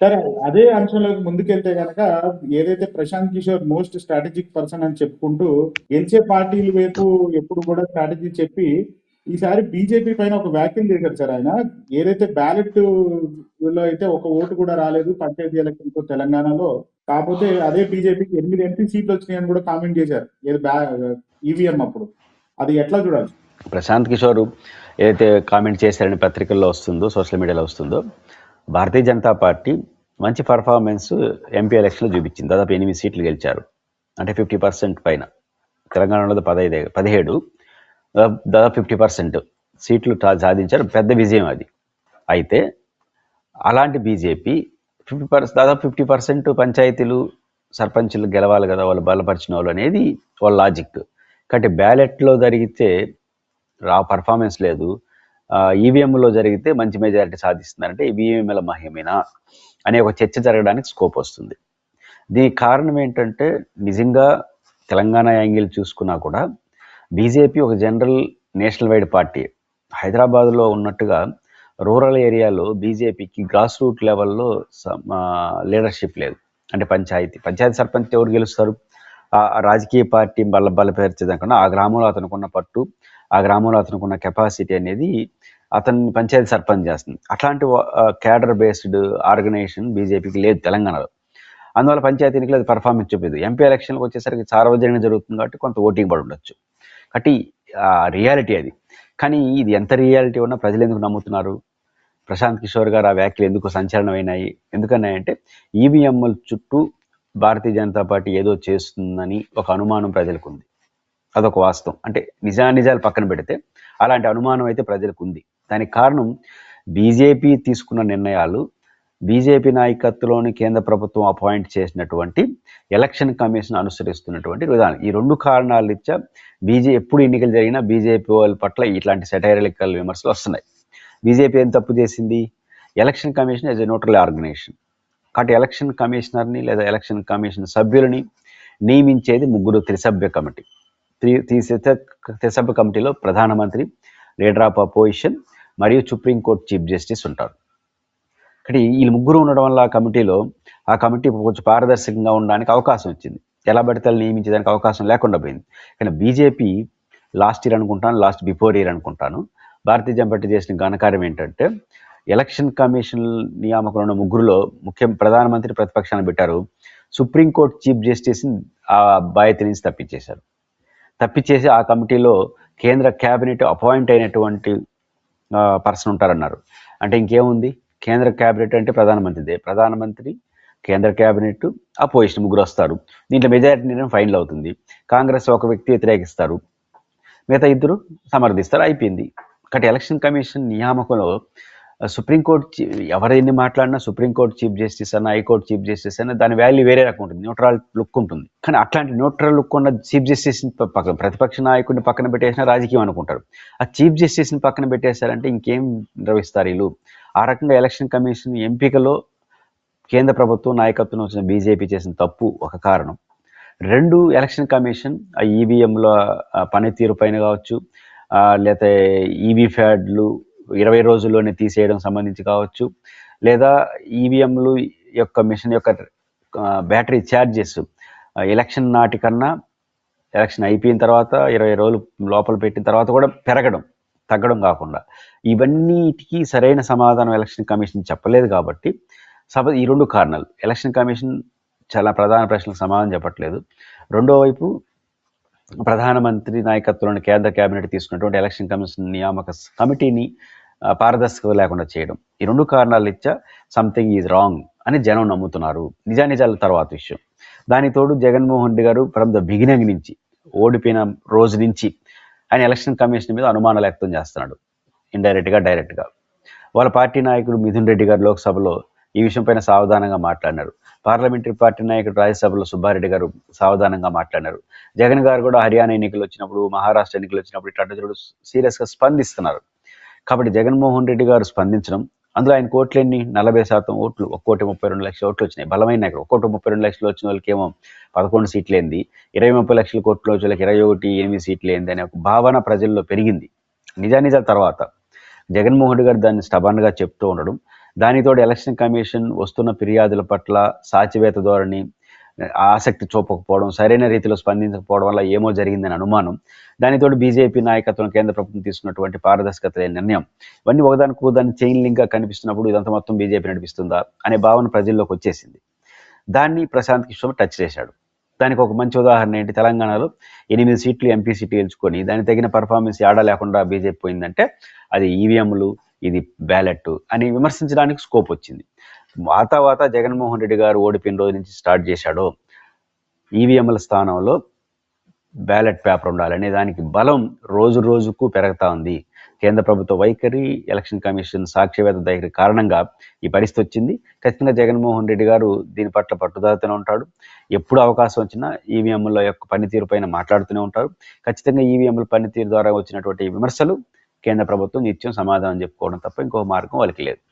సరే, అదే అంశంలోకి ముందుకెళ్తే గనక ఏదైతే Prashant Kishor most strategic person అని చెప్పుకుంటూ గెలిచే పార్టీల వైపు ఎప్పుడు కూడా స్ట్రాటజీ చెప్పి ఈసారి బీజేపీ పైన ఒక వ్యాఖ్యలు చేశారు సార్ ఆయన. ఏదైతే బ్యాలెట్ లో అయితే ఒక ఓటు కూడా రాలేదు పంచాయతీ ఎలక్షన్ తో తెలంగాణలో, కాకపోతే అదే బీజేపీకి 8 ఎంపీ సీట్లు వచ్చినాయని కూడా కామెంట్ చేశారు ఏది ఈవీఎం అప్పుడు. అది ఎట్లా చూడాలి? ప్రశాంత్ కిషోర్ ఏదైతే కామెంట్ చేశారని పత్రికల్లో వస్తుందో, సోషల్ మీడియాలో వస్తుందో, భారతీయ జనతా పార్టీ మంచి పర్ఫార్మెన్స్ ఎంపీ ఎలక్షన్లో చూపించింది. దాదాపు 8 సీట్లు గెలిచారు, అంటే 50% పైన. తెలంగాణలో 17, దాదాపు 50% సీట్లు సాధించారు. పెద్ద విజయం అది. అయితే అలాంటి బీజేపీ దాదాపు 50% పంచాయతీలు సర్పంచులు గెలవాలి కదా, వాళ్ళు బలపరిచిన వాళ్ళు అనేది వాళ్ళ లాజిక్. కాబట్టి బ్యాలెట్లో జరిగితే పర్ఫార్మెన్స్ లేదు, ఈవీఎంలో జరిగితే మంచి మెజారిటీ సాధిస్తున్నారంటే ఈవీఎంల మహిమేనా అనే ఒక చర్చ జరగడానికి స్కోప్ వస్తుంది. దీనికి కారణం ఏంటంటే, నిజంగా తెలంగాణ యాంగిల్ చూసుకున్నా కూడా బీజేపీ ఒక జనరల్ నేషనల్ వైడ్ పార్టీ. హైదరాబాద్లో ఉన్నట్టుగా రూరల్ ఏరియాలో బీజేపీకి గ్రాస్ రూట్ లెవెల్లో లీడర్షిప్ లేదు. అంటే పంచాయతీ సర్పంచ్ ఎవరు గెలుస్తారు? ఆ రాజకీయ పార్టీ బలపరిచేదానికన్నా ఆ గ్రామంలో అతనుకున్న పట్టు, ఆ గ్రామంలో అతనుకున్న కెపాసిటీ అనేది అతన్ని పంచాయతీ సర్పంచ్ చేస్తుంది. అట్లాంటి క్యాడర్ బేస్డ్ ఆర్గనైజేషన్ బీజేపీకి లేదు తెలంగాణలో. అందువల్ల పంచాయతీ ఎన్నికలు అది పర్ఫార్మెన్స్ చూపేది. ఎంపీ ఎలక్షన్కి వచ్చేసరికి సార్వజనికంగా జరుగుతుంది కాబట్టి కొంత ఓటింగ్ పడి ఉండొచ్చు. కాబట్టి రియాలిటీ అది. కానీ ఇది ఎంత రియాలిటీ ఉన్నా ప్రజలు ఎందుకు నమ్ముతున్నారు? ప్రశాంత్ కిషోర్ గారు ఆ వ్యాఖ్యలు ఎందుకు సంచలనమైనాయి? ఎందుకన్నాయంటే, ఈవీఎంల చుట్టూ భారతీయ జనతా పార్టీ ఏదో చేస్తుందని ఒక అనుమానం ప్రజలకు ఉంది. అదొక వాస్తవం. అంటే నిజాలు పక్కన పెడితే అలాంటి అనుమానం అయితే ప్రజలకు ఉంది. దానికి కారణం బీజేపీ తీసుకున్న నిర్ణయాలు, బీజేపీ నాయకత్వంలోని కేంద్ర ప్రభుత్వం అపాయింట్ చేసినటువంటి ఎలక్షన్ కమిషన్ అనుసరిస్తున్నటువంటి విధానం. ఈ 2 కారణాలు ఇచ్చా ఎప్పుడు ఎన్నికలు జరిగినా బీజేపీ వాళ్ళ పట్ల ఇట్లాంటి సెటైరికల్ విమర్శలు వస్తున్నాయి. బీజేపీ ఏం తప్పు చేసింది? Election commission as a neutral organisation. కాబట్టి ఎలక్షన్ కమిషనర్ని లేదా ఎలక్షన్ కమిషన్ సభ్యులని నియమించేది 3 త్రిసభ్య కమిటీ. త్రిసభ్య కమిటీలో ప్రధానమంత్రి, లీడర్ ఆఫ్ అపోజిషన్ మరియు సుప్రీంకోర్టు చీఫ్ జస్టిస్ ఉంటారు. కాబట్టి వీళ్ళు 3 ఉండడం వల్ల ఆ కమిటీ కొంచెం పారదర్శకంగా ఉండడానికి అవకాశం వచ్చింది. ఎలా పడితే నియమించేదానికి అవకాశం లేకుండా పోయింది. కానీ బీజేపీ లాస్ట్ బిఫోర్ ఇయర్ అనుకుంటాను, భారతీయ జనతా పార్టీ చేసిన ఘనకార్యం ఏంటంటే, ఎలక్షన్ కమిషన్ నియామకులు ఉన్న 3లో ప్రధానమంత్రి ప్రతిపక్షాన్ని పెట్టారు. సుప్రీంకోర్టు చీఫ్ జస్టిస్ని ఆ బాధ్యత నుంచి తప్పించేసి ఆ కమిటీలో కేంద్ర క్యాబినెట్ అపాయింట్ అయినటువంటి పర్సన్ ఉంటారన్నారు. అంటే ఇంకేముంది? కేంద్ర క్యాబినెట్ అంటే ప్రధానమంత్రి, కేంద్ర క్యాబినెట్, అపోజిషన్ 3 వస్తారు. దీంట్లో మెజారిటీ నిర్ణయం ఫైనల్ అవుతుంది. కాంగ్రెస్ ఒక వ్యక్తి వ్యతిరేకిస్తారు, మిగతా 2 సమర్థిస్తారు, అయిపోయింది. కాబట్టి ఎలక్షన్ కమిషన్ నియామకంలో సుప్రీంకోర్టు ఎవరైనా మాట్లాడినా సుప్రీంకోర్టు చీఫ్ జస్టిస్ అన్న, హైకోర్టు చీఫ్ జస్టిస్ అన్న, దాని వాల్యూ వేరే రకం ఉంటుంది, న్యూట్రల్ లుక్ ఉంటుంది. కానీ అట్లాంటి న్యూట్రల్ లుక్ ఉన్న చీఫ్ జస్టిస్ని ప్రతిపక్ష నాయకుడిని పక్కన పెట్టేసిన రాజకీయం అనుకుంటారు. ఆ చీఫ్ జస్టిస్ని పక్కన పెట్టేశారంటే ఇంకేం నిర్వహిస్తారు వీళ్ళు? ఆ రకంగా ఎలక్షన్ కమిషన్ ఎంపికలో కేంద్ర ప్రభుత్వం నాయకత్వం వచ్చిన బీజేపీ చేసిన తప్పు ఒక కారణం. 2, ఎలక్షన్ కమిషన్ ఆ ఈవీఎంల పనితీరు పైన కావచ్చు, లేకపోతే ఈవీప్యాడ్లు 20 రోజుల్లోనే తీసేయడం సంబంధించి కావచ్చు, లేదా ఈవీఎంలు యొక్క మిషన్ యొక్క బ్యాటరీ ఛార్జెస్ ఎలక్షన్ నాటికన్నా ఎలక్షన్ అయిపోయిన తర్వాత 20 రోజులు లోపల పెట్టిన తర్వాత కూడా తగ్గడం కాకుండా, ఇవన్నిటికీ సరైన సమాధానం ఎలక్షన్ కమిషన్ చెప్పలేదు. కాబట్టి ఈ 2 కారణాలు. ఎలక్షన్ కమిషన్ చాలా ప్రధాన ప్రశ్నలకు సమాధానం చెప్పట్లేదు. రెండో వైపు ప్రధానమంత్రి నాయకత్వంలోని కేంద్ర కేబినెట్ తీసుకున్నటువంటి ఎలక్షన్ కమిషన్ నియామక కమిటీని పారదర్శకత లేకుండా చేయడం. ఈ 2 కారణాలు ఇచ్చా సంథింగ్ ఈజ్ రాంగ్ అని జనం నమ్ముతున్నారు. నిజాల తర్వాత విషయం. దానికి తోడు జగన్మోహన్ రెడ్డి గారు ఫ్రమ్ ద బిగినింగ్ నుంచి, ఓడిపోయిన రోజు నుంచి ఆయన ఎలక్షన్ కమిషన్ మీద అనుమానాలు వ్యక్తం చేస్తున్నాడు, ఇండైరెక్ట్గా డైరెక్ట్గా. వాళ్ళ పార్టీ నాయకుడు మిథున్ రెడ్డి గారు లోక్సభలో ఈ విషయం పైన సావధానంగా మాట్లాడినారు. పార్లమెంటరీ పార్టీ నాయకుడు రాజ్యసభలో సుబ్బారెడ్డి గారు సావధానంగా మాట్లాడినారు. జగన్ గారు కూడా హర్యానా ఎన్నికలు వచ్చినప్పుడు, మహారాష్ట్ర ఎన్నికలు వచ్చినప్పుడు ఇట్లాంటి సీరియస్గా స్పందిస్తున్నారు. కాబట్టి జగన్మోహన్ రెడ్డి గారు స్పందించడం, అందులో ఆయన ఓట్లన్నీ 40% ఓట్లు, 1,32,00,000 ఓట్లు వచ్చినాయి. బలమైన నాయకుడు. 1,32,00,000 వచ్చిన వాళ్ళకి ఏమో 11 సీట్లు ఏంది, 20-30 లక్షల కోట్ల వాళ్ళకి 21-8 సీట్లు ఏంది అనే ఒక భావన ప్రజల్లో పెరిగింది. నిజాల తర్వాత జగన్మోహన్ రెడ్డి గారు దాన్ని స్టబన్గా చెప్తూ ఉండడం, దానితోడు ఎలక్షన్ కమిషన్ వస్తున్న ఫిర్యాదుల పట్ల సాచివేత ధోరణి, ఆసక్తి చూపకపోవడం, సరైన రీతిలో స్పందించకపోవడం వల్ల ఏమో జరిగిందని అనుమానం, దానితోడు బీజేపీ నాయకత్వం కేంద్ర ప్రభుత్వం తీసుకున్నటువంటి పారదర్శకత లేని నిర్ణయం, ఇవన్నీ ఒకదానికి దాన్ని చైన్ లింక్గా కనిపిస్తున్నప్పుడు ఇదంతా మొత్తం బీజేపీ నడిపిస్తుందా అనే భావన ప్రజల్లోకి వచ్చేసింది. దాన్ని ప్రశాంత్ కిషోర్ టచ్ చేశాడు. దానికి ఒక మంచి ఉదాహరణ ఏంటి, తెలంగాణలో 8 సీట్లు ఎంపీ సీట్లు గెలుచుకొని దానికి తగిన పర్ఫార్మెన్స్ ఏడా లేకుండా బీజేపీ పోయిందంటే అది ఈవీఎంలు, ఇది బ్యాలెట్ అని విమర్శించడానికి స్కోప్ వచ్చింది. వాత జగన్మోహన్ రెడ్డి గారు ఓడిపోయిన రోజు నుంచి స్టార్ట్ చేశాడో ఈవీఎంల స్థానంలో బ్యాలెట్ పేపర్ ఉండాలనే దానికి బలం రోజు రోజుకు పెరుగుతూ ఉంది. కేంద్ర ప్రభుత్వ వైఖరి, ఎలక్షన్ కమిషన్ సాక్ష్యవేత్త వైఖరి కారణంగా ఈ పరిస్థితి వచ్చింది. ఖచ్చితంగా జగన్మోహన్ రెడ్డి గారు దీని పట్ల పట్టుదలతోనే ఉంటాడు. ఎప్పుడు అవకాశం వచ్చినా ఈవీఎంల యొక్క పనితీరు పైన మాట్లాడుతూనే ఉంటారు. ఖచ్చితంగా ఈవీఎంల పనితీరు ద్వారా వచ్చినటువంటి విమర్శలు కేంద్ర ప్రభుత్వం నిత్యం సమాధానం చెప్పుకోవడం తప్ప ఇంకో మార్గం వాళ్ళకి లేదు.